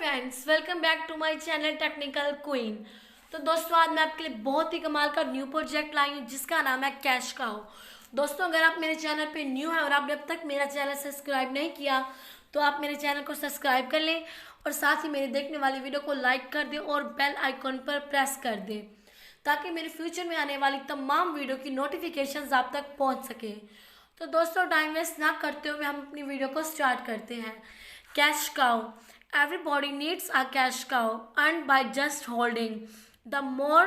Friends, welcome back to my channel technical queen. तो दोस्तों, आज मैं आपके लिए बहुत ही कमाल का न्यू प्रोजेक्ट लाई हूँ जिसका नाम है कैश काउ। दोस्तों, अगर आप मेरे चैनल पे न्यू हैं और आपने अब तक मेरा चैनल सब्सक्राइब नहीं किया तो आप मेरे चैनल को सब्सक्राइब कर लें और साथ ही मेरे देखने वाली वीडियो को लाइक कर दें और बेल आइकॉन पर प्रेस कर दें ताकि मेरे फ्यूचर में आने वाली तमाम वीडियो की नोटिफिकेशंस आप तक पहुँच सके। तो दोस्तों, टाइम वेस्ट ना करते हुए हम अपनी वीडियो को स्टार्ट करते हैं। Cash cow. Everybody needs a cash cow earned by just holding. The more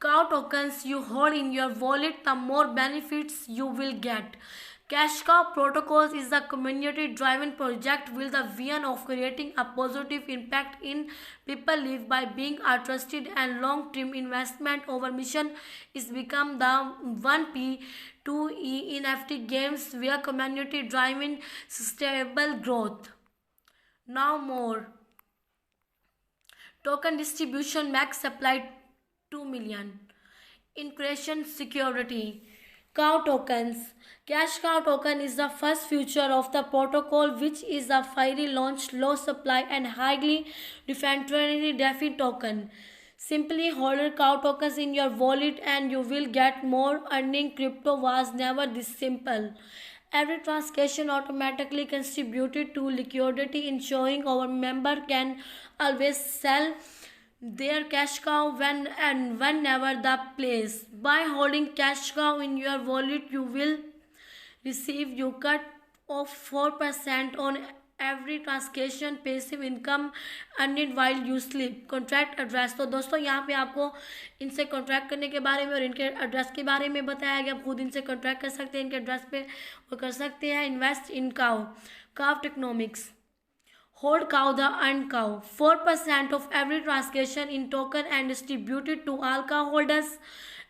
cow tokens you hold in your wallet, the more benefits you will get. Cash Cow Protocols is a community-driven project with the vision of creating a positive impact in people's lives by being a trusted and long-term investment. Our mission is become the 1P2E in NFT games via community-driven sustainable growth. Now more. Token distribution max supply 2 million. Increasing security. Cow tokens. Cash Cow token is the first feature of the protocol, which is a fiery launch, low supply and highly defensive DeFi token. Simply hold cow tokens in your wallet and you will get more. Earning crypto was never this simple. Every transaction automatically contributed to liquidity, ensuring our member can always sell their cash cow when and whenever the place. By holding cash cow in your wallet, you will receive you cut of 4% on every transaction, passive income earned while you sleep. Contract address. तो दोस्तों, यहाँ पे आपको इनसे contract करने के बारे में और इनके एड्रेस के बारे में बताया गया। आप खुद इनसे कॉन्ट्रैक्ट कर सकते हैं, इनके एड्रेस पे वो कर सकते हैं। Invest in cow. काव टेक्नोमिक्स। Hold cow the earned cow. 4% of every transaction in token and distributed to all cow holders.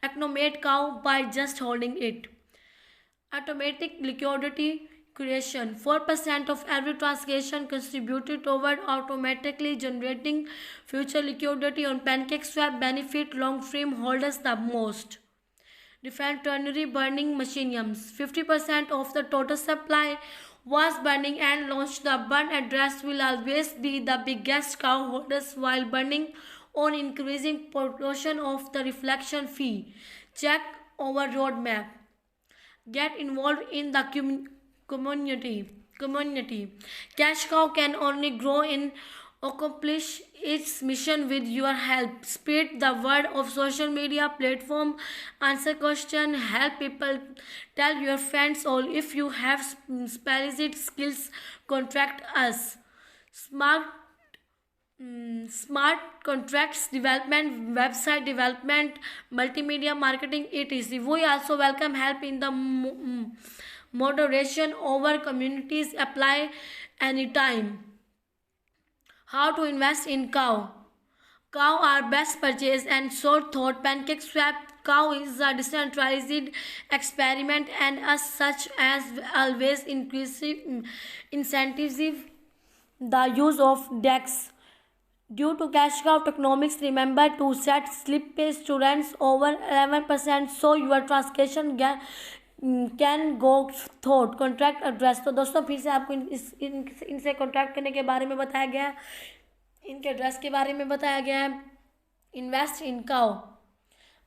Accumulate cow by just holding it. Automatic liquidity creation. 4% of every transaction contributed toward automatically generating future liquidity on PancakeSwap benefit long-term holders the most. Different ternary burning machiniums. 50% of the total supply was burning and launched. The burn address will always be the biggest cow holders while burning on increasing proportion of the reflection fee. Check our roadmap. Get involved in the community. Cash Cow can only grow and accomplish its mission with your help. Spread the word of social media platform, answer question, help people, tell your friends all. If you have specialized skills, contact us. Smart contracts development, website development, multimedia marketing, etc. We also welcome help in the moderation over communities. Apply anytime. How to invest in cow. Cow are best purchased and sold through PancakeSwap. Cow is a decentralized experiment and as such as always incentives the use of DEX. Due to cash cow economics, remember to set slippage tolerance over 11% so your transaction can go throat. Contract address. तो दोस्तों, फिर से आपको इनसे contract करने के बारे में बताया गया है, इनके एड्रेस के बारे में बताया गया है। Invest in cow.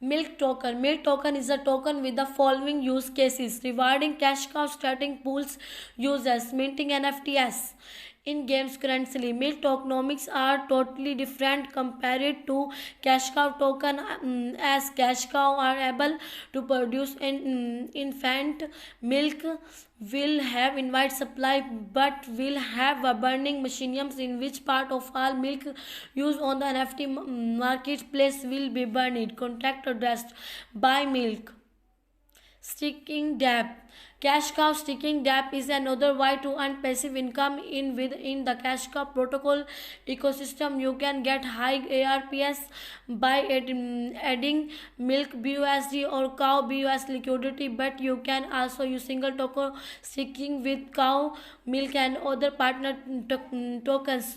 Milk token. Milk token is a token with the following use cases: rewarding cash cow, starting pools, users, minting NFTs in games currently. Milk tokenomics are totally different compared to cash cow token, as cash cow are able to produce infant milk, will have infinite supply, but will have a burning machiniums in which part of all milk used on the NFT marketplace will be burned. Contact addressed by milk. Sticking DApp. Cash Cow Sticking DApp is another way to earn passive income within the Cash Cow protocol ecosystem. You can get high ARPS by adding milk BUSD or cow BUS liquidity, but you can also use single token sticking with cow milk and other partner tokens.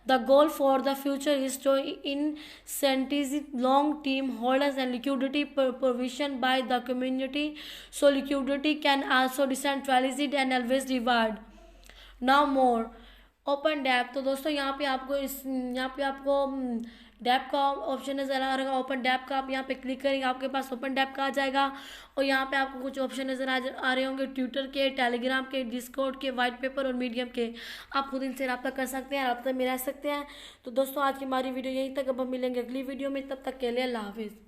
The goal for the future is to incentivize long-term holders and liquidity provision by the community, so liquidity can also decentralized and always reward. Now more. Open dapp. तो दोस्तों यहाँ पे आपको dab का option नज़र आ रहा है। Open dab का आप यहाँ पे क्लिक करेंगे, आपके पास ओपन डैप का आ जाएगा। और यहाँ पे आपको कुछ ऑप्शन नज़र आ रहे होंगे, ट्विटर के, टेलीग्राम के, डिस्कॉर्ड के, वाइट पेपर और मीडियम के। आप खुद इनसे रब्ता कर सकते हैं, रब्ता में रह सकते हैं। तो दोस्तों आज की हमारी वीडियो यहीं तक, अब हम मिलेंगे अगली वीडियो में, तब तक के लिए अल्लाह हाफिज़।